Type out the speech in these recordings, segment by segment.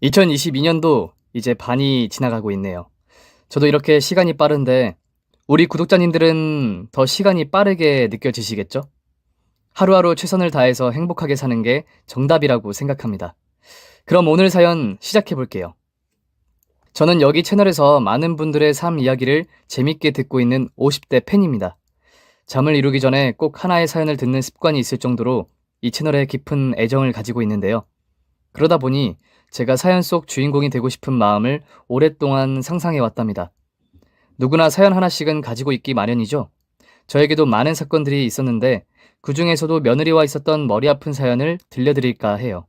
2022년도 이제 반이 지나가고 있네요. 저도 이렇게 시간이 빠른데 우리 구독자님들은 더 시간이 빠르게 느껴지시겠죠? 하루하루 최선을 다해서 행복하게 사는 게 정답이라고 생각합니다. 그럼 오늘 사연 시작해 볼게요. 저는 여기 채널에서 많은 분들의 삶 이야기를 재밌게 듣고 있는 50대 팬입니다. 잠을 이루기 전에 꼭 하나의 사연을 듣는 습관이 있을 정도로 이 채널에 깊은 애정을 가지고 있는데요. 그러다 보니 제가 사연 속 주인공이 되고 싶은 마음을 오랫동안 상상해 왔답니다. 누구나 사연 하나씩은 가지고 있기 마련이죠. 저에게도 많은 사건들이 있었는데 그 중에서도 며느리와 있었던 머리 아픈 사연을 들려드릴까 해요.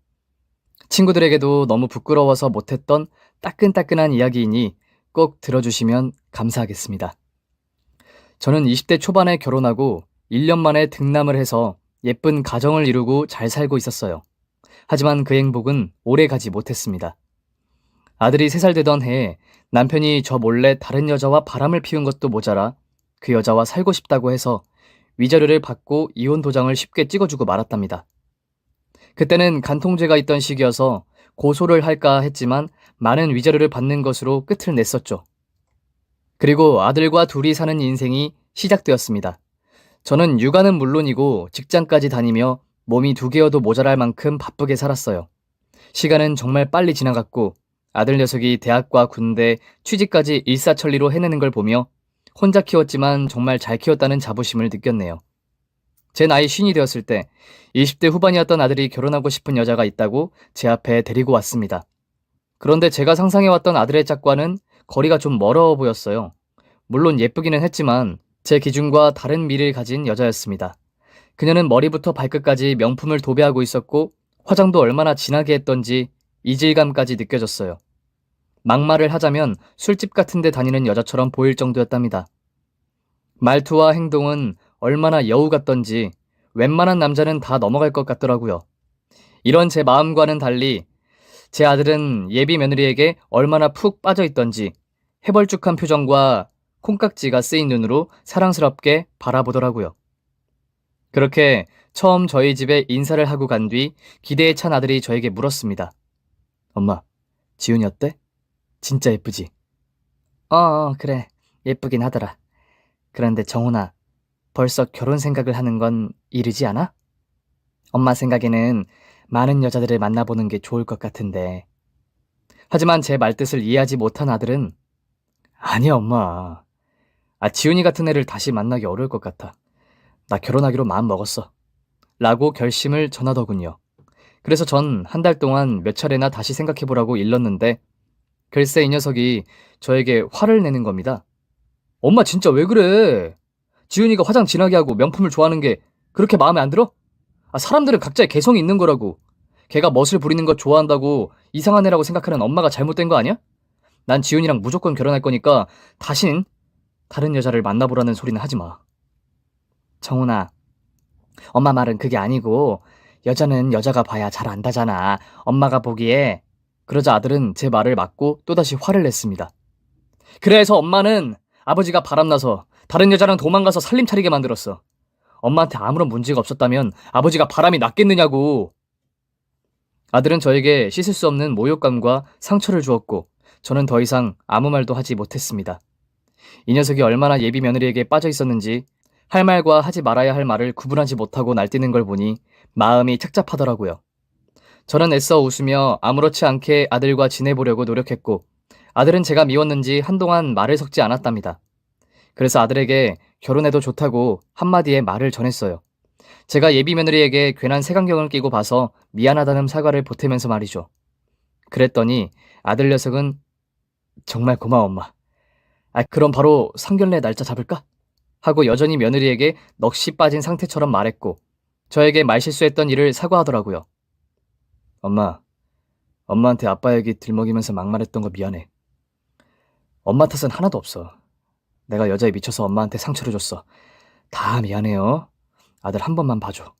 친구들에게도 너무 부끄러워서 못했던 따끈따끈한 이야기이니 꼭 들어주시면 감사하겠습니다. 저는 20대 초반에 결혼하고 1년 만에 등남을 해서 예쁜 가정을 이루고 잘 살고 있었어요. 하지만 그 행복은 오래 가지 못했습니다. 아들이 3살 되던 해에 남편이 저 몰래 다른 여자와 바람을 피운 것도 모자라 그 여자와 살고 싶다고 해서 위자료를 받고 이혼 도장을 쉽게 찍어주고 말았답니다. 그때는 간통죄가 있던 시기여서 고소를 할까 했지만 많은 위자료를 받는 것으로 끝을 냈었죠. 그리고 아들과 둘이 사는 인생이 시작되었습니다. 저는 육아는 물론이고 직장까지 다니며 몸이 2개여도 모자랄 만큼 바쁘게 살았어요. 시간은 정말 빨리 지나갔고 아들 녀석이 대학과 군대, 취직까지 일사천리로 해내는 걸 보며 혼자 키웠지만 정말 잘 키웠다는 자부심을 느꼈네요. 제 나이 50이 되었을 때 20대 후반이었던 아들이 결혼하고 싶은 여자가 있다고 제 앞에 데리고 왔습니다. 그런데 제가 상상해왔던 아들의 짝과는 거리가 좀 멀어 보였어요. 물론 예쁘기는 했지만 제 기준과 다른 미를 가진 여자였습니다. 그녀는 머리부터 발끝까지 명품을 도배하고 있었고 화장도 얼마나 진하게 했던지 이질감까지 느껴졌어요. 막말을 하자면 술집 같은 데 다니는 여자처럼 보일 정도였답니다. 말투와 행동은 얼마나 여우 같던지 웬만한 남자는 다 넘어갈 것 같더라고요. 이런 제 마음과는 달리 제 아들은 예비 며느리에게 얼마나 푹 빠져 있던지 해벌쭉한 표정과 콩깍지가 쓰인 눈으로 사랑스럽게 바라보더라고요. 그렇게 처음 저희 집에 인사를 하고 간 뒤 기대에 찬 아들이 저에게 물었습니다. 엄마, 지훈이 어때? 진짜 예쁘지? 그래. 예쁘긴 하더라. 그런데 정훈아, 벌써 결혼 생각을 하는 건 이르지 않아? 엄마 생각에는 많은 여자들을 만나보는 게 좋을 것 같은데. 하지만 제 말뜻을 이해하지 못한 아들은 아니야, 엄마. 지훈이 같은 애를 다시 만나기 어려울 것 같아. 나 결혼하기로 마음 먹었어. 라고 결심을 전하더군요. 그래서 전 한 달 동안 몇 차례나 다시 생각해보라고 일렀는데 글쎄 이 녀석이 저에게 화를 내는 겁니다. 엄마 진짜 왜 그래? 지훈이가 화장 진하게 하고 명품을 좋아하는 게 그렇게 마음에 안 들어? 사람들은 각자의 개성이 있는 거라고. 걔가 멋을 부리는 거 좋아한다고 이상한 애라고 생각하는 엄마가 잘못된 거 아니야? 난 지훈이랑 무조건 결혼할 거니까 다신 다른 여자를 만나보라는 소리는 하지 마. 정훈아, 엄마 말은 그게 아니고 여자는 여자가 봐야 잘 안다잖아. 엄마가 보기에. 그러자 아들은 제 말을 막고 또다시 화를 냈습니다. 그래서 엄마는 아버지가 바람나서 다른 여자랑 도망가서 살림 차리게 만들었어. 엄마한테 아무런 문제가 없었다면 아버지가 바람이 났겠느냐고. 아들은 저에게 씻을 수 없는 모욕감과 상처를 주었고 저는 더 이상 아무 말도 하지 못했습니다. 이 녀석이 얼마나 예비 며느리에게 빠져 있었는지 할 말과 하지 말아야 할 말을 구분하지 못하고 날뛰는 걸 보니 마음이 착잡하더라고요. 저는 애써 웃으며 아무렇지 않게 아들과 지내보려고 노력했고 아들은 제가 미웠는지 한동안 말을 섞지 않았답니다. 그래서 아들에게 결혼해도 좋다고 한마디의 말을 전했어요. 제가 예비 며느리에게 괜한 색안경을 끼고 봐서 미안하다는 사과를 보태면서 말이죠. 그랬더니 아들 녀석은 정말 고마워 엄마. 그럼 바로 상견례 날짜 잡을까? 하고 여전히 며느리에게 넋이 빠진 상태처럼 말했고 저에게 말실수했던 일을 사과하더라고요. 엄마한테 아빠 얘기 들먹이면서 막말했던 거 미안해. 엄마 탓은 하나도 없어. 내가 여자에 미쳐서 엄마한테 상처를 줬어. 다 미안해요. 아들 한 번만 봐줘.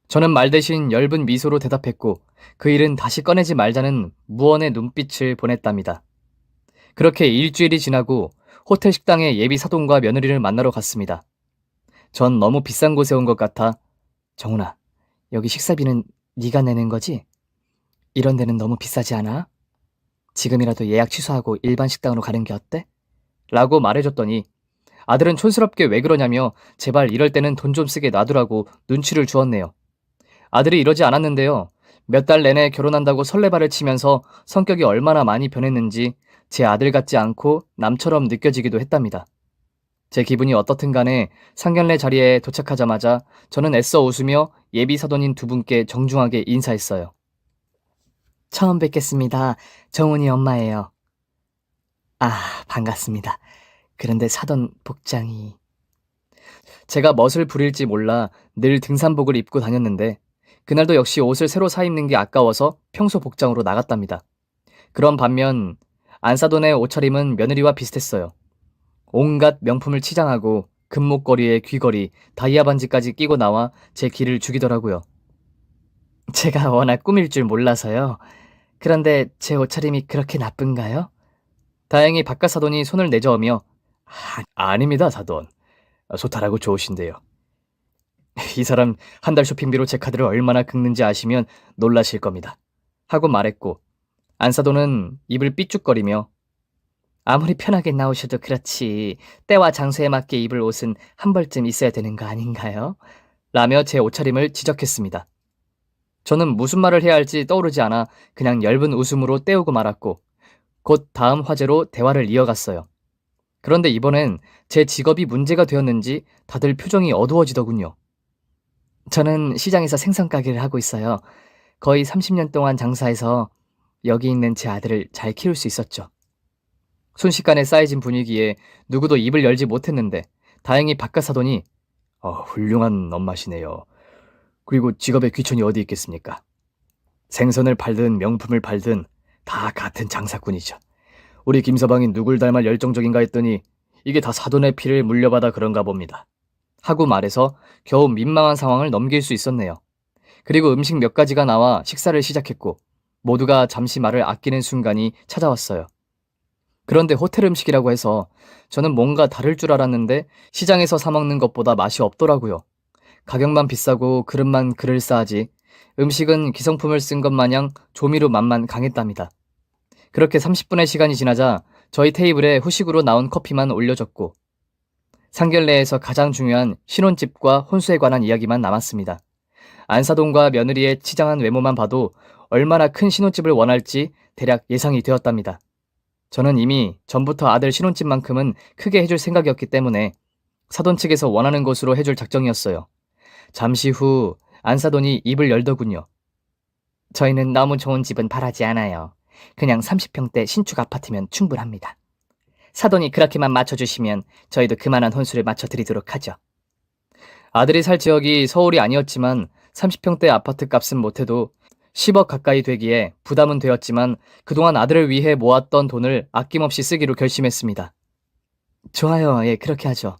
저는 말 대신 엷은 미소로 대답했고 그 일은 다시 꺼내지 말자는 무언의 눈빛을 보냈답니다. 그렇게 일주일이 지나고 호텔 식당에 예비 사돈과 며느리를 만나러 갔습니다. 전 너무 비싼 곳에 온 것 같아 정훈아, 여기 식사비는 네가 내는 거지? 이런 데는 너무 비싸지 않아? 지금이라도 예약 취소하고 일반 식당으로 가는 게 어때? 라고 말해줬더니 아들은 촌스럽게 왜 그러냐며 제발 이럴 때는 돈 좀 쓰게 놔두라고 눈치를 주었네요. 아들이 이러지 않았는데요. 몇 달 내내 결혼한다고 설레발을 치면서 성격이 얼마나 많이 변했는지 제 아들 같지 않고 남처럼 느껴지기도 했답니다. 제 기분이 어떻든 간에 상견례 자리에 도착하자마자 저는 애써 웃으며 예비 사돈인 두 분께 정중하게 인사했어요. 처음 뵙겠습니다. 정훈이 엄마예요. 아, 반갑습니다. 그런데 사돈 복장이... 제가 멋을 부릴지 몰라 늘 등산복을 입고 다녔는데 그날도 역시 옷을 새로 사 입는 게 아까워서 평소 복장으로 나갔답니다. 그런 반면 안사돈의 옷차림은 며느리와 비슷했어요. 온갖 명품을 치장하고 금목걸이에 귀걸이, 다이아 반지까지 끼고 나와 제 길을 죽이더라고요. 제가 워낙 꾸밀 줄 몰라서요. 그런데 제 옷차림이 그렇게 나쁜가요? 다행히 바깥 사돈이 손을 내저으며 아닙니다, 사돈. 소탈하고 좋으신데요. 이 사람 한 달 쇼핑비로 제 카드를 얼마나 긁는지 아시면 놀라실 겁니다. 하고 말했고 안사돈은 입을 삐죽거리며 아무리 편하게 나오셔도 그렇지 때와 장소에 맞게 입을 옷은 한 벌쯤 있어야 되는 거 아닌가요? 라며 제 옷차림을 지적했습니다. 저는 무슨 말을 해야 할지 떠오르지 않아 그냥 엷은 웃음으로 때우고 말았고 곧 다음 화제로 대화를 이어갔어요. 그런데 이번엔 제 직업이 문제가 되었는지 다들 표정이 어두워지더군요. 저는 시장에서 생선 가게를 하고 있어요. 거의 30년 동안 장사해서 여기 있는 제 아들을 잘 키울 수 있었죠. 순식간에 쌓여진 분위기에 누구도 입을 열지 못했는데 다행히 바깥 사돈이 훌륭한 엄마시네요. 그리고 직업에 귀천이 어디 있겠습니까? 생선을 팔든 명품을 팔든 다 같은 장사꾼이죠. 우리 김서방이 누굴 닮아 열정적인가 했더니 이게 다 사돈의 피를 물려받아 그런가 봅니다. 하고 말해서 겨우 민망한 상황을 넘길 수 있었네요. 그리고 음식 몇 가지가 나와 식사를 시작했고 모두가 잠시 말을 아끼는 순간이 찾아왔어요. 그런데 호텔 음식이라고 해서 저는 뭔가 다를 줄 알았는데 시장에서 사 먹는 것보다 맛이 없더라고요. 가격만 비싸고 그릇만 그럴싸하지 음식은 기성품을 쓴 것 마냥 조미료 맛만 강했답니다. 그렇게 30분의 시간이 지나자 저희 테이블에 후식으로 나온 커피만 올려졌고 상견례에서 가장 중요한 신혼집과 혼수에 관한 이야기만 남았습니다. 안사돈과 며느리의 치장한 외모만 봐도 얼마나 큰 신혼집을 원할지 대략 예상이 되었답니다. 저는 이미 전부터 아들 신혼집만큼은 크게 해줄 생각이었기 때문에 사돈 측에서 원하는 곳으로 해줄 작정이었어요. 잠시 후 안사돈이 입을 열더군요. 저희는 너무 좋은 집은 바라지 않아요. 그냥 30평대 신축 아파트면 충분합니다. 사돈이 그렇게만 맞춰주시면 저희도 그만한 혼수를 맞춰드리도록 하죠. 아들이 살 지역이 서울이 아니었지만 30평대 아파트 값은 못해도 10억 가까이 되기에 부담은 되었지만 그동안 아들을 위해 모았던 돈을 아낌없이 쓰기로 결심했습니다. 좋아요, 예, 그렇게 하죠.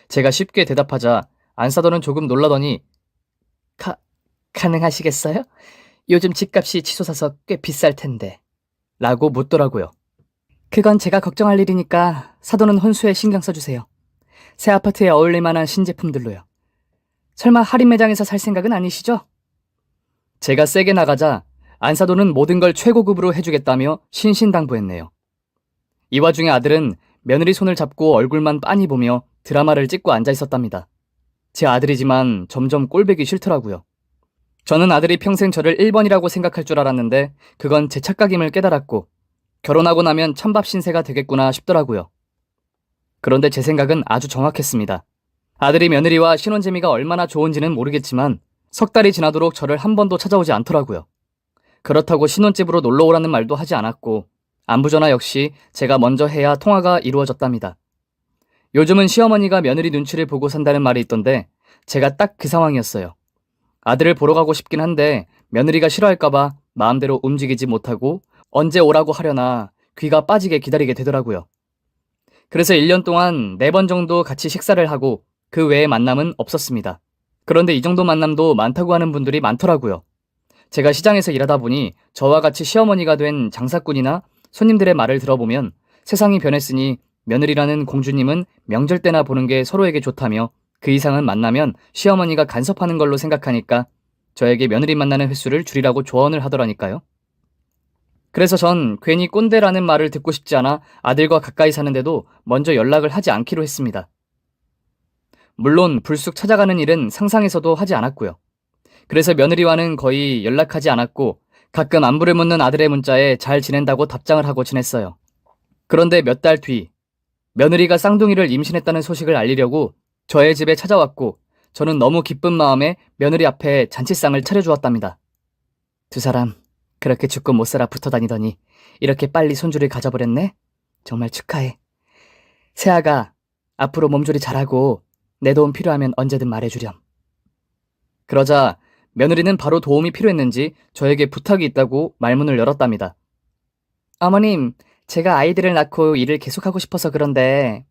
제가 쉽게 대답하자 안사돈은 조금 놀라더니 가능하시겠어요? 요즘 집값이 치솟아서 꽤 비쌀 텐데 라고 묻더라고요. 그건 제가 걱정할 일이니까 사돈은 혼수에 신경 써주세요. 새 아파트에 어울릴 만한 신제품들로요. 설마 할인 매장에서 살 생각은 아니시죠? 제가 세게 나가자 안사돈은 모든 걸 최고급으로 해주겠다며 신신당부했네요. 이 와중에 아들은 며느리 손을 잡고 얼굴만 빤히 보며 드라마를 찍고 앉아 있었답니다. 제 아들이지만 점점 꼴보기 싫더라고요. 저는 아들이 평생 저를 1번이라고 생각할 줄 알았는데 그건 제 착각임을 깨달았고 결혼하고 나면 찬밥 신세가 되겠구나 싶더라고요. 그런데 제 생각은 아주 정확했습니다. 아들이 며느리와 신혼 재미가 얼마나 좋은지는 모르겠지만 석 달이 지나도록 저를 한 번도 찾아오지 않더라고요. 그렇다고 신혼집으로 놀러 오라는 말도 하지 않았고 안부전화 역시 제가 먼저 해야 통화가 이루어졌답니다. 요즘은 시어머니가 며느리 눈치를 보고 산다는 말이 있던데 제가 딱 그 상황이었어요. 아들을 보러 가고 싶긴 한데 며느리가 싫어할까봐 마음대로 움직이지 못하고 언제 오라고 하려나 귀가 빠지게 기다리게 되더라고요. 그래서 1년 동안 4번 정도 같이 식사를 하고 그 외의 만남은 없었습니다. 그런데 이 정도 만남도 많다고 하는 분들이 많더라고요. 제가 시장에서 일하다 보니 저와 같이 시어머니가 된 장사꾼이나 손님들의 말을 들어보면 세상이 변했으니 며느리라는 공주님은 명절 때나 보는 게 서로에게 좋다며 그 이상은 만나면 시어머니가 간섭하는 걸로 생각하니까 저에게 며느리 만나는 횟수를 줄이라고 조언을 하더라니까요. 그래서 전 괜히 꼰대라는 말을 듣고 싶지 않아 아들과 가까이 사는데도 먼저 연락을 하지 않기로 했습니다. 물론 불쑥 찾아가는 일은 상상에서도 하지 않았고요. 그래서 며느리와는 거의 연락하지 않았고 가끔 안부를 묻는 아들의 문자에 잘 지낸다고 답장을 하고 지냈어요. 그런데 몇 달 뒤, 며느리가 쌍둥이를 임신했다는 소식을 알리려고 저의 집에 찾아왔고 저는 너무 기쁜 마음에 며느리 앞에 잔치상을 차려주었답니다. 두 사람 그렇게 죽고 못 살아 붙어 다니더니 이렇게 빨리 손주를 가져버렸네? 정말 축하해. 세아가 앞으로 몸조리 잘하고 내 도움 필요하면 언제든 말해주렴. 그러자 며느리는 바로 도움이 필요했는지 저에게 부탁이 있다고 말문을 열었답니다. 어머님, 제가 아이들을 낳고 일을 계속하고 싶어서 그런데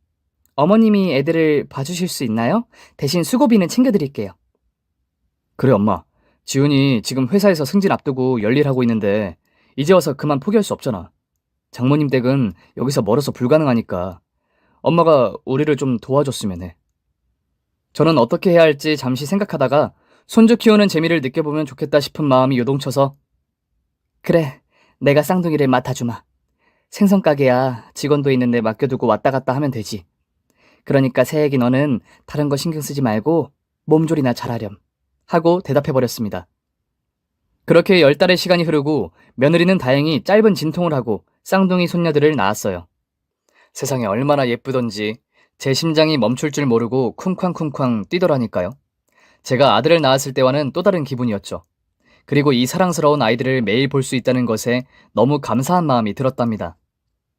어머님이 애들을 봐주실 수 있나요? 대신 수고비는 챙겨드릴게요. 그래 엄마, 지훈이 지금 회사에서 승진 앞두고 열일하고 있는데 이제 와서 그만 포기할 수 없잖아. 장모님 댁은 여기서 멀어서 불가능하니까 엄마가 우리를 좀 도와줬으면 해. 저는 어떻게 해야 할지 잠시 생각하다가 손주 키우는 재미를 느껴보면 좋겠다 싶은 마음이 요동쳐서 그래, 내가 쌍둥이를 맡아주마. 생선가게야 직원도 있는데 맡겨두고 왔다 갔다 하면 되지. 그러니까 새애기 너는 다른 거 신경 쓰지 말고 몸조리나 잘하렴 하고 대답해버렸습니다. 그렇게 10달의 시간이 흐르고 며느리는 다행히 짧은 진통을 하고 쌍둥이 손녀들을 낳았어요. 세상에 얼마나 예쁘던지 제 심장이 멈출 줄 모르고 쿵쾅쿵쾅 뛰더라니까요. 제가 아들을 낳았을 때와는 또 다른 기분이었죠. 그리고 이 사랑스러운 아이들을 매일 볼 수 있다는 것에 너무 감사한 마음이 들었답니다.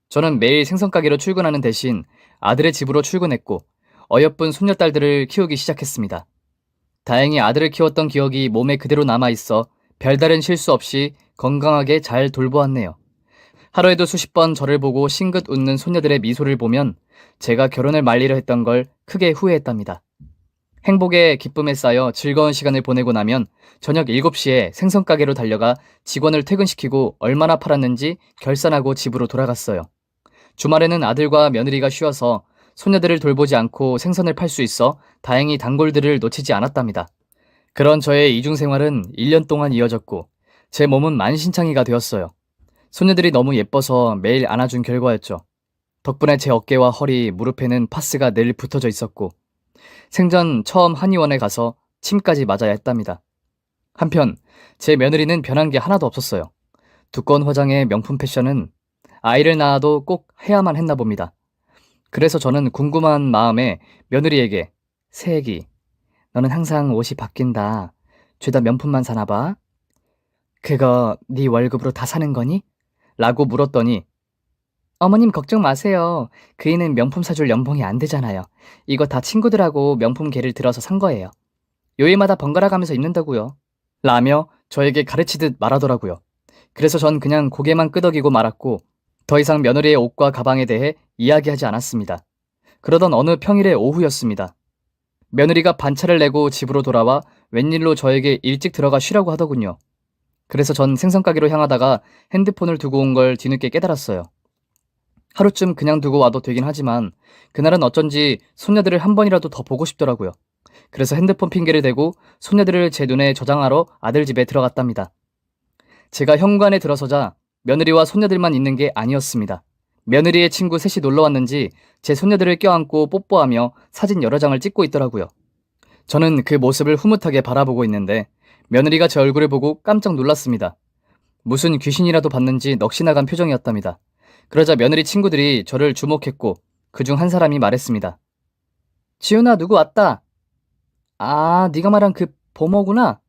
저는 매일 생선가게로 출근하는 대신 아들의 집으로 출근했고 어여쁜 손녀딸들을 키우기 시작했습니다. 다행히 아들을 키웠던 기억이 몸에 그대로 남아있어 별다른 실수 없이 건강하게 잘 돌보았네요. 하루에도 수십 번 저를 보고 싱긋 웃는 손녀들의 미소를 보면 제가 결혼을 말리려 했던 걸 크게 후회했답니다. 행복에 기쁨에 쌓여 즐거운 시간을 보내고 나면 저녁 7시에 생선가게로 달려가 직원을 퇴근시키고 얼마나 팔았는지 결산하고 집으로 돌아갔어요. 주말에는 아들과 며느리가 쉬어서 손녀들을 돌보지 않고 생선을 팔 수 있어 다행히 단골들을 놓치지 않았답니다. 그런 저의 이중생활은 1년 동안 이어졌고 제 몸은 만신창이가 되었어요. 손녀들이 너무 예뻐서 매일 안아준 결과였죠. 덕분에 제 어깨와 허리, 무릎에는 파스가 늘 붙어져 있었고 생전 처음 한의원에 가서 침까지 맞아야 했답니다. 한편 제 며느리는 변한 게 하나도 없었어요. 두꺼운 화장에 명품 패션은 아이를 낳아도 꼭 해야만 했나 봅니다. 그래서 저는 궁금한 마음에 며느리에게 새애기, 너는 항상 옷이 바뀐다. 죄다 명품만 사나 봐. 그거 네 월급으로 다 사는 거니? 라고 물었더니 어머님 걱정 마세요. 그 애는 명품 사줄 연봉이 안 되잖아요. 이거 다 친구들하고 명품 개를 들어서 산 거예요. 요일마다 번갈아 가면서 입는다고요. 라며 저에게 가르치듯 말하더라고요. 그래서 전 그냥 고개만 끄덕이고 말았고 더 이상 며느리의 옷과 가방에 대해 이야기하지 않았습니다. 그러던 어느 평일의 오후였습니다. 며느리가 반차를 내고 집으로 돌아와 웬일로 저에게 일찍 들어가 쉬라고 하더군요. 그래서 전 생선가게로 향하다가 핸드폰을 두고 온 걸 뒤늦게 깨달았어요. 하루쯤 그냥 두고 와도 되긴 하지만 그날은 어쩐지 손녀들을 한 번이라도 더 보고 싶더라고요. 그래서 핸드폰 핑계를 대고 손녀들을 제 눈에 저장하러 아들 집에 들어갔답니다. 제가 현관에 들어서자 며느리와 손녀들만 있는 게 아니었습니다. 며느리의 친구 셋이 놀러 왔는지 제 손녀들을 껴안고 뽀뽀하며 사진 여러 장을 찍고 있더라고요. 저는 그 모습을 흐뭇하게 바라보고 있는데 며느리가 제 얼굴을 보고 깜짝 놀랐습니다. 무슨 귀신이라도 봤는지 넋이 나간 표정이었답니다. 그러자 며느리 친구들이 저를 주목했고 그중 한 사람이 말했습니다. 지훈아, 누구 왔다. 아, 네가 말한 그 보모구나.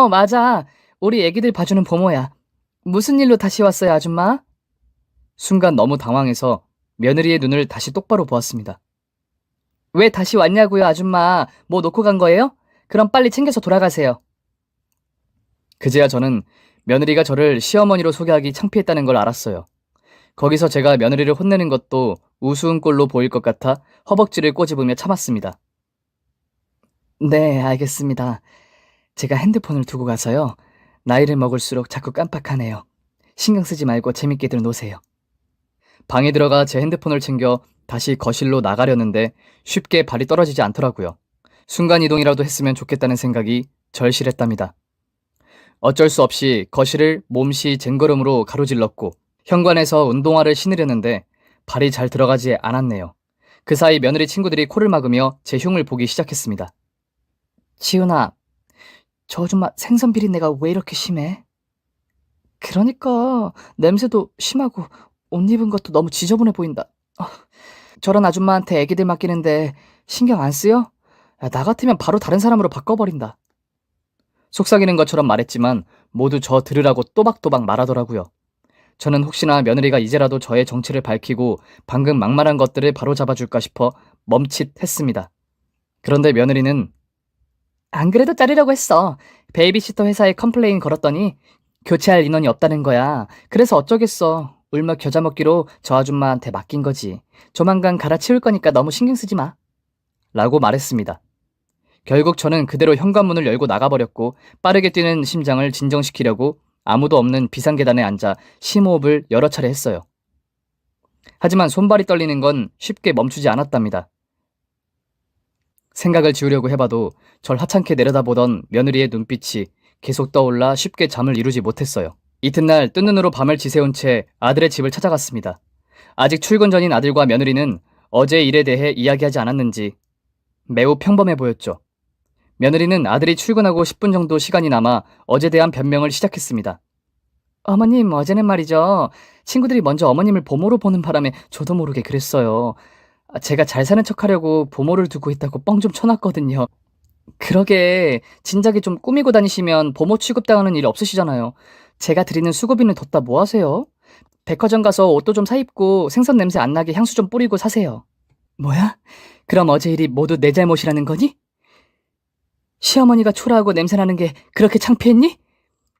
맞아. 우리 애기들 봐주는 보모야. 무슨 일로 다시 왔어요, 아줌마? 순간 너무 당황해서 며느리의 눈을 다시 똑바로 보았습니다. 왜 다시 왔냐고요, 아줌마? 뭐 놓고 간 거예요? 그럼 빨리 챙겨서 돌아가세요. 그제야 저는 며느리가 저를 시어머니로 소개하기 창피했다는 걸 알았어요. 거기서 제가 며느리를 혼내는 것도 우스운 꼴로 보일 것 같아 허벅지를 꼬집으며 참았습니다. 네, 알겠습니다. 제가 핸드폰을 두고 가서요. 나이를 먹을수록 자꾸 깜빡하네요. 신경 쓰지 말고 재밌게들 노세요. 방에 들어가 제 핸드폰을 챙겨 다시 거실로 나가려는데 쉽게 발이 떨어지지 않더라고요. 순간이동이라도 했으면 좋겠다는 생각이 절실했답니다. 어쩔 수 없이 거실을 몸시 쟁걸음으로 가로질렀고 현관에서 운동화를 신으려는데 발이 잘 들어가지 않았네요. 그 사이 며느리 친구들이 코를 막으며 제 흉을 보기 시작했습니다. 지훈아, 저 아줌마 생선 비린내가 왜 이렇게 심해? 그러니까 냄새도 심하고 옷 입은 것도 너무 지저분해 보인다. 저런 아줌마한테 애기들 맡기는데 신경 안 쓰여? 야, 나 같으면 바로 다른 사람으로 바꿔버린다. 속삭이는 것처럼 말했지만 모두 저 들으라고 또박또박 말하더라고요. 저는 혹시나 며느리가 이제라도 저의 정체를 밝히고 방금 막말한 것들을 바로잡아줄까 싶어 멈칫했습니다. 그런데 며느리는 안 그래도 자르려고 했어. 베이비시터 회사에 컴플레인 걸었더니 교체할 인원이 없다는 거야. 그래서 어쩌겠어. 울며 겨자 먹기로 저 아줌마한테 맡긴 거지. 조만간 갈아치울 거니까 너무 신경 쓰지 마. 라고 말했습니다. 결국 저는 그대로 현관문을 열고 나가버렸고 빠르게 뛰는 심장을 진정시키려고 아무도 없는 비상계단에 앉아 심호흡을 여러 차례 했어요. 하지만 손발이 떨리는 건 쉽게 멈추지 않았답니다. 생각을 지우려고 해봐도 절 하찮게 내려다보던 며느리의 눈빛이 계속 떠올라 쉽게 잠을 이루지 못했어요. 이튿날 뜬 눈으로 밤을 지새운 채 아들의 집을 찾아갔습니다. 아직 출근 전인 아들과 며느리는 어제 일에 대해 이야기하지 않았는지 매우 평범해 보였죠. 며느리는 아들이 출근하고 10분 정도 시간이 남아 어제에 대한 변명을 시작했습니다. 어머님, 어제는 말이죠. 친구들이 먼저 어머님을 보모로 보는 바람에 저도 모르게 그랬어요. 제가 잘 사는 척하려고 보모를 두고 있다고 뻥 좀 쳐놨거든요. 그러게 진작에 좀 꾸미고 다니시면 보모 취급당하는 일 없으시잖아요. 제가 드리는 수고비는 뒀다 뭐 하세요? 백화점 가서 옷도 좀 사입고 생선 냄새 안 나게 향수 좀 뿌리고 사세요. 뭐야? 그럼 어제 일이 모두 내 잘못이라는 거니? 시어머니가 초라하고 냄새나는 게 그렇게 창피했니?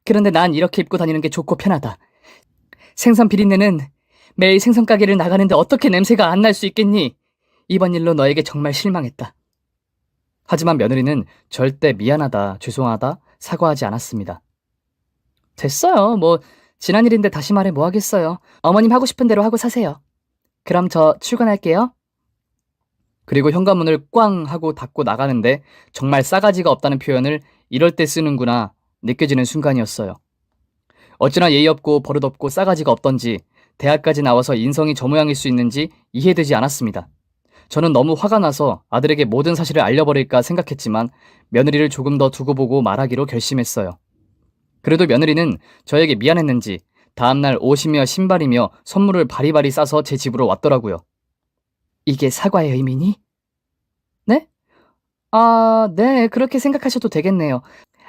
그런데 난 이렇게 입고 다니는 게 좋고 편하다. 생선 비린내는 매일 생선 가게를 나가는데 어떻게 냄새가 안 날 수 있겠니? 이번 일로 너에게 정말 실망했다. 하지만 며느리는 절대 미안하다, 죄송하다, 사과하지 않았습니다. 됐어요. 뭐 지난 일인데 다시 말해 뭐 하겠어요. 어머님 하고 싶은 대로 하고 사세요. 그럼 저 출근할게요. 그리고 현관문을 꽝 하고 닫고 나가는데 정말 싸가지가 없다는 표현을 이럴 때 쓰는구나 느껴지는 순간이었어요. 어찌나 예의 없고 버릇 없고 싸가지가 없던지 대학까지 나와서 인성이 저 모양일 수 있는지 이해되지 않았습니다. 저는 너무 화가 나서 아들에게 모든 사실을 알려버릴까 생각했지만 며느리를 조금 더 두고 보고 말하기로 결심했어요. 그래도 며느리는 저에게 미안했는지 다음날 옷이며 신발이며 선물을 바리바리 싸서 제 집으로 왔더라고요. 이게 사과의 의미니? 네? 네, 그렇게 생각하셔도 되겠네요.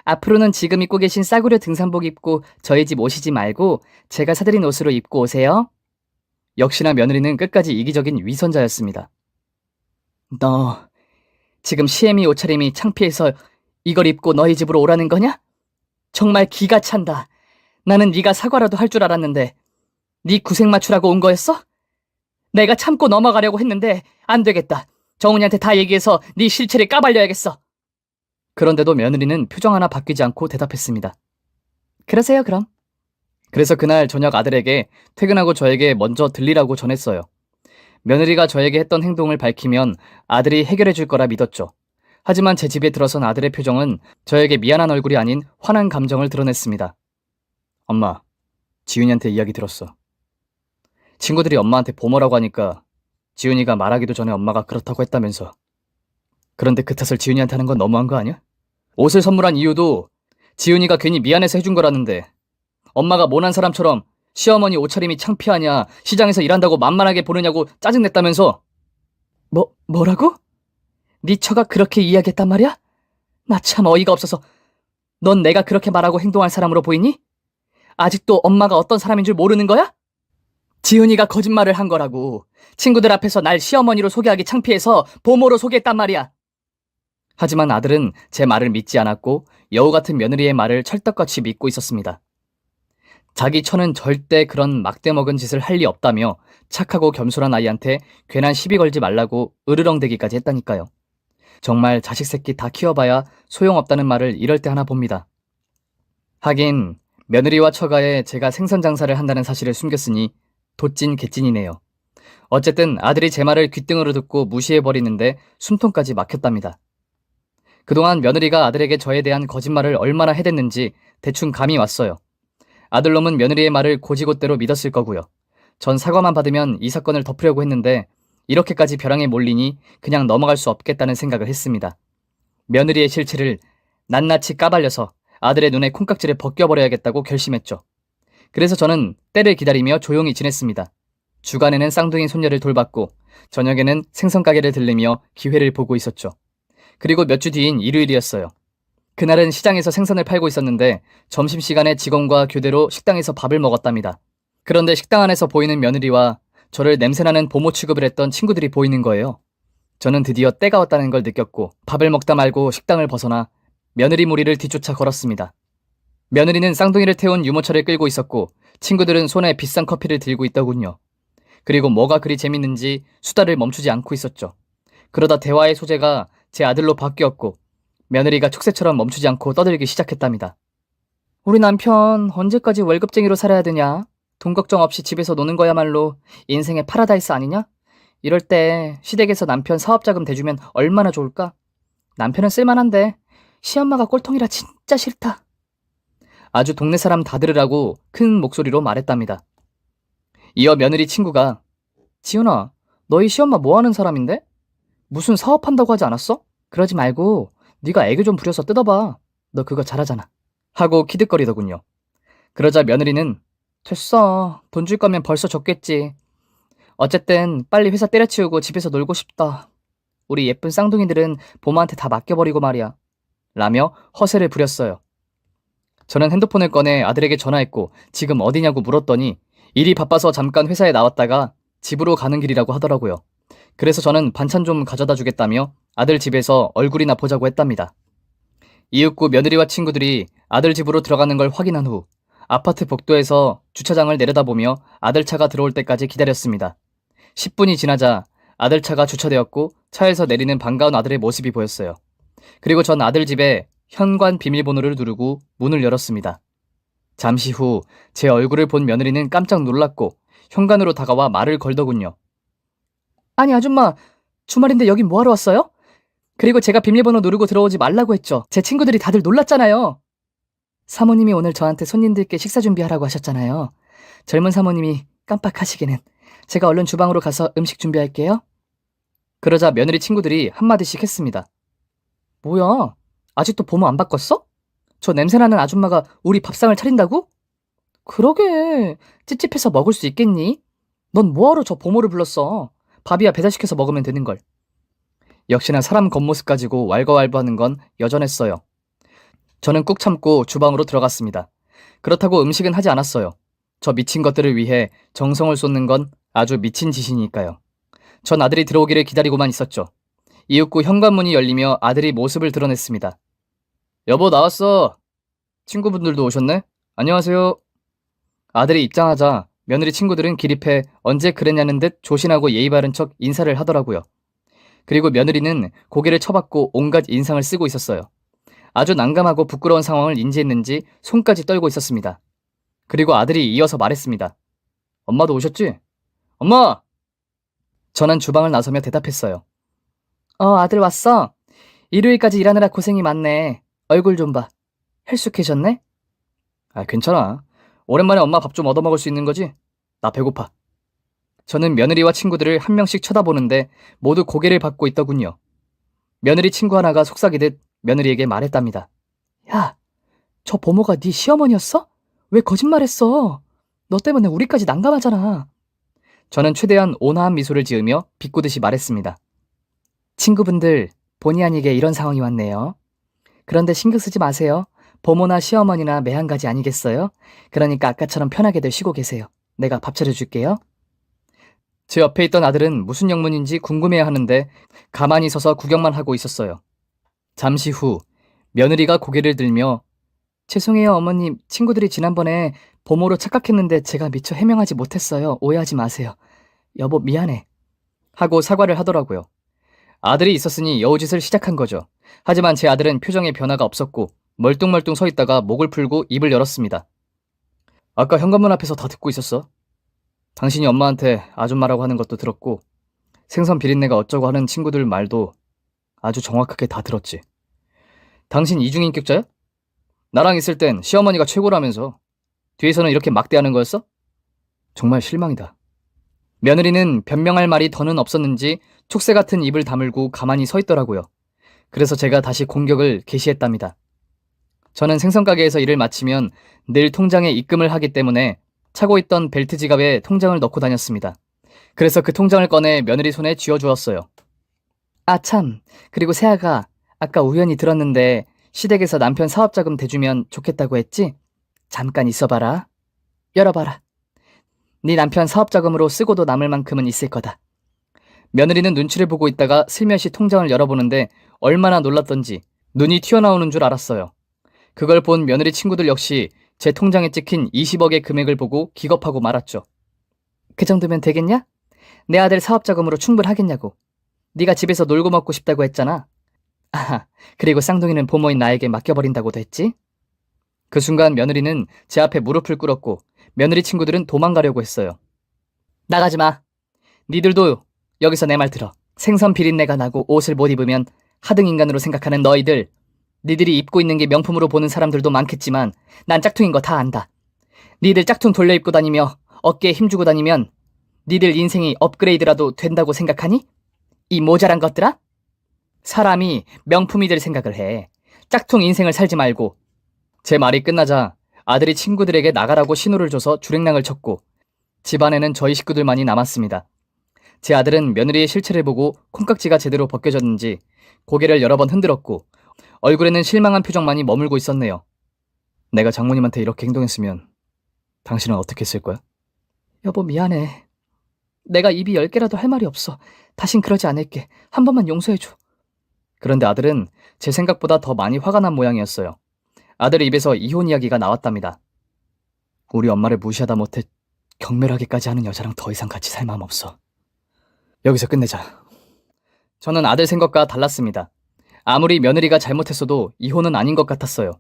앞으로는 지금 입고 계신 싸구려 등산복 입고 저희 집 오시지 말고 제가 사드린 옷으로 입고 오세요. 역시나 며느리는 끝까지 이기적인 위선자였습니다. 너 지금 시애미 옷차림이 창피해서 이걸 입고 너희 집으로 오라는 거냐? 정말 기가 찬다. 나는 네가 사과라도 할 줄 알았는데 네 구색 맞추라고 온 거였어? 내가 참고 넘어가려고 했는데 안 되겠다. 정훈이한테 다 얘기해서 네 실체를 까발려야겠어. 그런데도 며느리는 표정 하나 바뀌지 않고 대답했습니다. 그러세요, 그럼. 그래서 그날 저녁 아들에게 퇴근하고 저에게 먼저 들리라고 전했어요. 며느리가 저에게 했던 행동을 밝히면 아들이 해결해 줄 거라 믿었죠. 하지만 제 집에 들어선 아들의 표정은 저에게 미안한 얼굴이 아닌 화난 감정을 드러냈습니다. 엄마, 지훈이한테 이야기 들었어. 친구들이 엄마한테 보모라고 하니까 지훈이가 말하기도 전에 엄마가 그렇다고 했다면서. 그런데 그 탓을 지훈이한테 하는 건 너무한 거 아니야? 옷을 선물한 이유도 지훈이가 괜히 미안해서 해준 거라는데 엄마가 모난 사람처럼 시어머니 옷차림이 창피하냐, 시장에서 일한다고 만만하게 보느냐고 짜증냈다면서. 뭐라고? 네 처가 그렇게 이야기했단 말이야? 나 참 어이가 없어서. 넌 내가 그렇게 말하고 행동할 사람으로 보이니? 아직도 엄마가 어떤 사람인 줄 모르는 거야? 지훈이가 거짓말을 한 거라고. 친구들 앞에서 날 시어머니로 소개하기 창피해서 보모로 소개했단 말이야. 하지만 아들은 제 말을 믿지 않았고 여우 같은 며느리의 말을 찰떡같이 믿고 있었습니다. 자기 처는 절대 그런 막대먹은 짓을 할 리 없다며 착하고 겸손한 아이한테 괜한 시비 걸지 말라고 으르렁대기까지 했다니까요. 정말 자식 새끼 다 키워봐야 소용없다는 말을 이럴 때 하나 봅니다. 하긴 며느리와 처가에 제가 생선 장사를 한다는 사실을 숨겼으니 도찐 개찐이네요. 어쨌든 아들이 제 말을 귓등으로 듣고 무시해버리는데 숨통까지 막혔답니다. 그동안 며느리가 아들에게 저에 대한 거짓말을 얼마나 해댔는지 대충 감이 왔어요. 아들놈은 며느리의 말을 곧이곧대로 믿었을 거고요. 전 사과만 받으면 이 사건을 덮으려고 했는데 이렇게까지 벼랑에 몰리니 그냥 넘어갈 수 없겠다는 생각을 했습니다. 며느리의 실체를 낱낱이 까발려서 아들의 눈에 콩깍지를 벗겨버려야겠다고 결심했죠. 그래서 저는 때를 기다리며 조용히 지냈습니다. 주간에는 쌍둥이 손녀를 돌봤고 저녁에는 생선가게를 들르며 기회를 보고 있었죠. 그리고 몇 주 뒤인 일요일이었어요. 그날은 시장에서 생선을 팔고 있었는데 점심시간에 직원과 교대로 식당에서 밥을 먹었답니다. 그런데 식당 안에서 보이는 며느리와 저를 냄새나는 보모 취급을 했던 친구들이 보이는 거예요. 저는 드디어 때가 왔다는 걸 느꼈고 밥을 먹다 말고 식당을 벗어나 며느리 무리를 뒤쫓아 걸었습니다. 며느리는 쌍둥이를 태운 유모차를 끌고 있었고 친구들은 손에 비싼 커피를 들고 있더군요. 그리고 뭐가 그리 재밌는지 수다를 멈추지 않고 있었죠. 그러다 대화의 소재가 제 아들로 바뀌었고 며느리가 촉새처럼 멈추지 않고 떠들기 시작했답니다. 우리 남편 언제까지 월급쟁이로 살아야 되냐? 돈 걱정 없이 집에서 노는 거야말로 인생의 파라다이스 아니냐? 이럴 때 시댁에서 남편 사업자금 대주면 얼마나 좋을까? 남편은 쓸만한데 시엄마가 꼴통이라 진짜 싫다. 아주 동네 사람 다 들으라고 큰 목소리로 말했답니다. 이어 며느리 친구가 지훈아, 너희 시엄마 뭐 하는 사람인데? 무슨 사업한다고 하지 않았어? 그러지 말고 네가 애교 좀 부려서 뜯어봐. 너 그거 잘하잖아. 하고 키득거리더군요. 그러자 며느리는 됐어. 돈 줄 거면 벌써 줬겠지. 어쨌든 빨리 회사 때려치우고 집에서 놀고 싶다. 우리 예쁜 쌍둥이들은 보모한테 다 맡겨버리고 말이야. 라며 허세를 부렸어요. 저는 핸드폰을 꺼내 아들에게 전화했고 지금 어디냐고 물었더니 일이 바빠서 잠깐 회사에 나왔다가 집으로 가는 길이라고 하더라고요. 그래서 저는 반찬 좀 가져다 주겠다며 아들 집에서 얼굴이나 보자고 했답니다. 이윽고 며느리와 친구들이 아들 집으로 들어가는 걸 확인한 후 아파트 복도에서 주차장을 내려다보며 아들 차가 들어올 때까지 기다렸습니다. 10분이 지나자 아들 차가 주차되었고 차에서 내리는 반가운 아들의 모습이 보였어요. 그리고 전 아들 집에 현관 비밀번호를 누르고 문을 열었습니다. 잠시 후 제 얼굴을 본 며느리는 깜짝 놀랐고 현관으로 다가와 말을 걸더군요. 아니 아줌마, 주말인데 여긴 뭐하러 왔어요? 그리고 제가 비밀번호 누르고 들어오지 말라고 했죠. 제 친구들이 다들 놀랐잖아요. 사모님이 오늘 저한테 손님들께 식사 준비하라고 하셨잖아요. 젊은 사모님이 깜빡하시기는. 제가 얼른 주방으로 가서 음식 준비할게요. 그러자 며느리 친구들이 한마디씩 했습니다. 뭐야? 아직도 보모 안 바꿨어? 저 냄새나는 아줌마가 우리 밥상을 차린다고? 그러게, 찝찝해서 먹을 수 있겠니? 넌 뭐하러 저 보모를 불렀어? 밥이야 배달시켜서 먹으면 되는걸. 역시나 사람 겉모습 가지고 왈가왈부하는 건 여전했어요. 저는 꾹 참고 주방으로 들어갔습니다. 그렇다고 음식은 하지 않았어요. 저 미친 것들을 위해 정성을 쏟는 건 아주 미친 짓이니까요. 전 아들이 들어오기를 기다리고만 있었죠. 이윽고 현관문이 열리며 아들이 모습을 드러냈습니다. 여보, 나왔어. 친구분들도 오셨네? 안녕하세요. 아들이 입장하자 며느리 친구들은 기립해 언제 그랬냐는 듯 조신하고 예의 바른 척 인사를 하더라고요. 그리고 며느리는 고개를 쳐박고 온갖 인상을 쓰고 있었어요. 아주 난감하고 부끄러운 상황을 인지했는지 손까지 떨고 있었습니다. 그리고 아들이 이어서 말했습니다. 엄마도 오셨지? 엄마! 저는 주방을 나서며 대답했어요. 아들 왔어. 일요일까지 일하느라 고생이 많네. 얼굴 좀 봐. 헬쑥해졌네? 괜찮아. 오랜만에 엄마 밥 좀 얻어먹을 수 있는 거지? 나 배고파. 저는 며느리와 친구들을 한 명씩 쳐다보는데 모두 고개를 받고 있더군요. 며느리 친구 하나가 속삭이듯 며느리에게 말했답니다. 야, 저 보모가 네 시어머니였어? 왜 거짓말했어? 너 때문에 우리까지 난감하잖아. 저는 최대한 온화한 미소를 지으며 비꼬듯이 말했습니다. 친구분들, 본의 아니게 이런 상황이 왔네요. 그런데 신경 쓰지 마세요. 보모나 시어머니나 매한가지 아니겠어요? 그러니까 아까처럼 편하게들 쉬고 계세요. 내가 밥 차려줄게요. 제 옆에 있던 아들은 무슨 영문인지 궁금해야 하는데 가만히 서서 구경만 하고 있었어요. 잠시 후 며느리가 고개를 들며 죄송해요 어머님, 친구들이 지난번에 보모로 착각했는데 제가 미처 해명하지 못했어요. 오해하지 마세요. 여보 미안해. 하고 사과를 하더라고요. 아들이 있었으니 여우짓을 시작한 거죠. 하지만 제 아들은 표정에 변화가 없었고 멀뚱멀뚱 서 있다가 목을 풀고 입을 열었습니다. 아까 현관문 앞에서 다 듣고 있었어. 당신이 엄마한테 아줌마라고 하는 것도 들었고 생선 비린내가 어쩌고 하는 친구들 말도 아주 정확하게 다 들었지. 당신 이중인격자야? 나랑 있을 땐 시어머니가 최고라면서 뒤에서는 이렇게 막대하는 거였어? 정말 실망이다. 며느리는 변명할 말이 더는 없었는지 촉새 같은 입을 다물고 가만히 서 있더라고요. 그래서 제가 다시 공격을 개시했답니다. 저는 생선가게에서 일을 마치면 늘 통장에 입금을 하기 때문에 차고 있던 벨트 지갑에 통장을 넣고 다녔습니다. 그래서 그 통장을 꺼내 며느리 손에 쥐어주었어요. 아 참, 그리고 세아가 아까 우연히 들었는데 시댁에서 남편 사업자금 대주면 좋겠다고 했지? 잠깐 있어봐라. 열어봐라. 네 남편 사업자금으로 쓰고도 남을 만큼은 있을 거다. 며느리는 눈치를 보고 있다가 슬며시 통장을 열어보는데 얼마나 놀랐던지 눈이 튀어나오는 줄 알았어요. 그걸 본 며느리 친구들 역시 제 통장에 찍힌 20억의 금액을 보고 기겁하고 말았죠. 그 정도면 되겠냐? 내 아들 사업자금으로 충분하겠냐고. 네가 집에서 놀고 먹고 싶다고 했잖아. 아하, 그리고 쌍둥이는 부모인 나에게 맡겨버린다고도 했지? 그 순간 며느리는 제 앞에 무릎을 꿇었고 며느리 친구들은 도망가려고 했어요. 나가지 마. 니들도 여기서 내 말 들어. 생선 비린내가 나고 옷을 못 입으면 하등인간으로 생각하는 너희들. 니들이 입고 있는 게 명품으로 보는 사람들도 많겠지만 난 짝퉁인 거 다 안다. 니들 짝퉁 돌려 입고 다니며 어깨에 힘주고 다니면 니들 인생이 업그레이드라도 된다고 생각하니? 이 모자란 것들아? 사람이 명품이 될 생각을 해. 짝퉁 인생을 살지 말고. 제 말이 끝나자 아들이 친구들에게 나가라고 신호를 줘서 주랭랑을 쳤고 집안에는 저희 식구들만이 남았습니다. 제 아들은 며느리의 실체를 보고 콩깍지가 제대로 벗겨졌는지 고개를 여러 번 흔들었고 얼굴에는 실망한 표정만이 머물고 있었네요. 내가 장모님한테 이렇게 행동했으면 당신은 어떻게 했을 거야? 여보 미안해. 내가 입이 10개라도 할 말이 없어. 다신 그러지 않을게. 한 번만 용서해줘. 그런데 아들은 제 생각보다 더 많이 화가 난 모양이었어요. 아들의 입에서 이혼 이야기가 나왔답니다. 우리 엄마를 무시하다 못해 경멸하기까지 하는 여자랑 더 이상 같이 살 마음 없어. 여기서 끝내자. 저는 아들 생각과 달랐습니다. 아무리 며느리가 잘못했어도 이혼은 아닌 것 같았어요.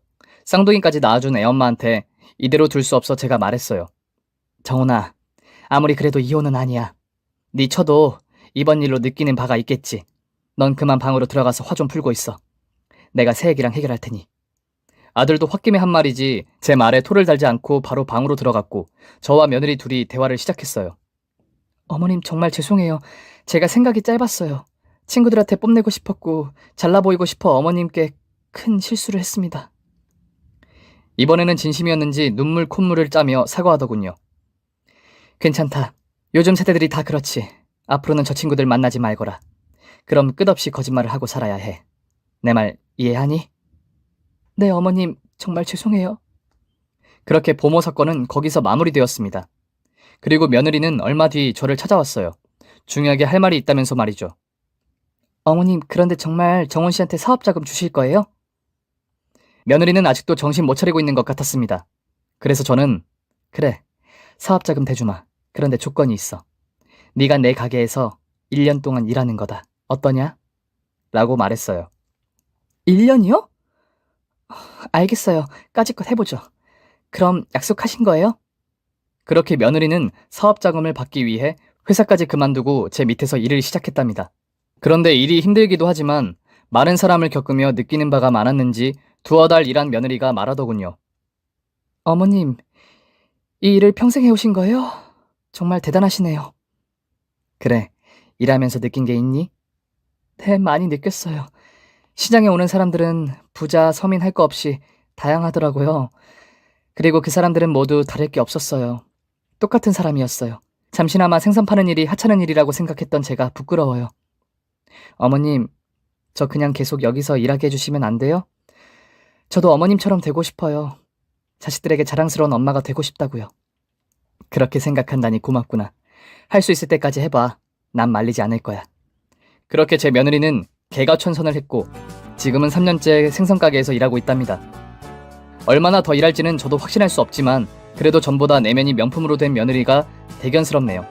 쌍둥이까지 낳아준 애엄마한테 이대로 둘 수 없어 제가 말했어요. 정훈아, 아무리 그래도 이혼은 아니야. 네 처도 이번 일로 느끼는 바가 있겠지. 넌 그만 방으로 들어가서 화 좀 풀고 있어. 내가 새애기랑 해결할 테니. 아들도 홧김에 한 말이지 제 말에 토를 달지 않고 바로 방으로 들어갔고 저와 며느리 둘이 대화를 시작했어요. 어머님 정말 죄송해요. 제가 생각이 짧았어요. 친구들한테 뽐내고 싶었고 잘나 보이고 싶어 어머님께 큰 실수를 했습니다. 이번에는 진심이었는지 눈물 콧물을 짜며 사과하더군요. 괜찮다. 요즘 세대들이 다 그렇지. 앞으로는 저 친구들 만나지 말거라. 그럼 끝없이 거짓말을 하고 살아야 해. 내 말 이해하니? 네, 어머님 정말 죄송해요. 그렇게 보모 사건은 거기서 마무리되었습니다. 그리고 며느리는 얼마 뒤 저를 찾아왔어요. 중요하게 할 말이 있다면서 말이죠. 어머님, 그런데 정말 정훈 씨한테 사업자금 주실 거예요? 며느리는 아직도 정신 못 차리고 있는 것 같았습니다. 그래서 저는 그래, 사업자금 대주마. 그런데 조건이 있어. 네가 내 가게에서 1년 동안 일하는 거다. 어떠냐? 라고 말했어요. 1년이요? 알겠어요. 까짓것 해보죠. 그럼 약속하신 거예요? 그렇게 며느리는 사업자금을 받기 위해 회사까지 그만두고 제 밑에서 일을 시작했답니다. 그런데 일이 힘들기도 하지만 많은 사람을 겪으며 느끼는 바가 많았는지 두어 달 일한 며느리가 말하더군요. 어머님, 이 일을 평생 해오신 거예요? 정말 대단하시네요. 그래, 일하면서 느낀 게 있니? 네, 많이 느꼈어요. 시장에 오는 사람들은 부자, 서민 할 거 없이 다양하더라고요. 그리고 그 사람들은 모두 다를 게 없었어요. 똑같은 사람이었어요. 잠시나마 생선 파는 일이 하찮은 일이라고 생각했던 제가 부끄러워요. 어머님, 저 그냥 계속 여기서 일하게 해주시면 안 돼요? 저도 어머님처럼 되고 싶어요. 자식들에게 자랑스러운 엄마가 되고 싶다고요. 그렇게 생각한다니 고맙구나. 할 수 있을 때까지 해봐. 난 말리지 않을 거야. 그렇게 제 며느리는 개가천선을 했고 지금은 3년째 생선가게에서 일하고 있답니다. 얼마나 더 일할지는 저도 확신할 수 없지만 그래도 전보다 내면이 명품으로 된 며느리가 대견스럽네요.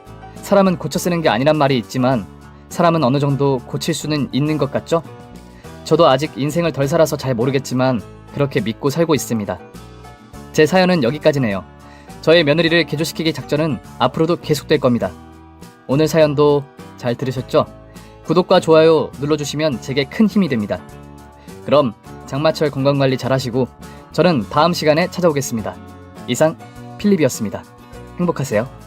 사람은 고쳐 쓰는 게 아니란 말이 있지만 사람은 어느 정도 고칠 수는 있는 것 같죠? 저도 아직 인생을 덜 살아서 잘 모르겠지만 그렇게 믿고 살고 있습니다. 제 사연은 여기까지네요. 저의 며느리를 개조시키기 작전은 앞으로도 계속될 겁니다. 오늘 사연도 잘 들으셨죠? 구독과 좋아요 눌러주시면 제게 큰 힘이 됩니다. 그럼 장마철 건강관리 잘하시고 저는 다음 시간에 찾아오겠습니다. 이상 필립이었습니다. 행복하세요.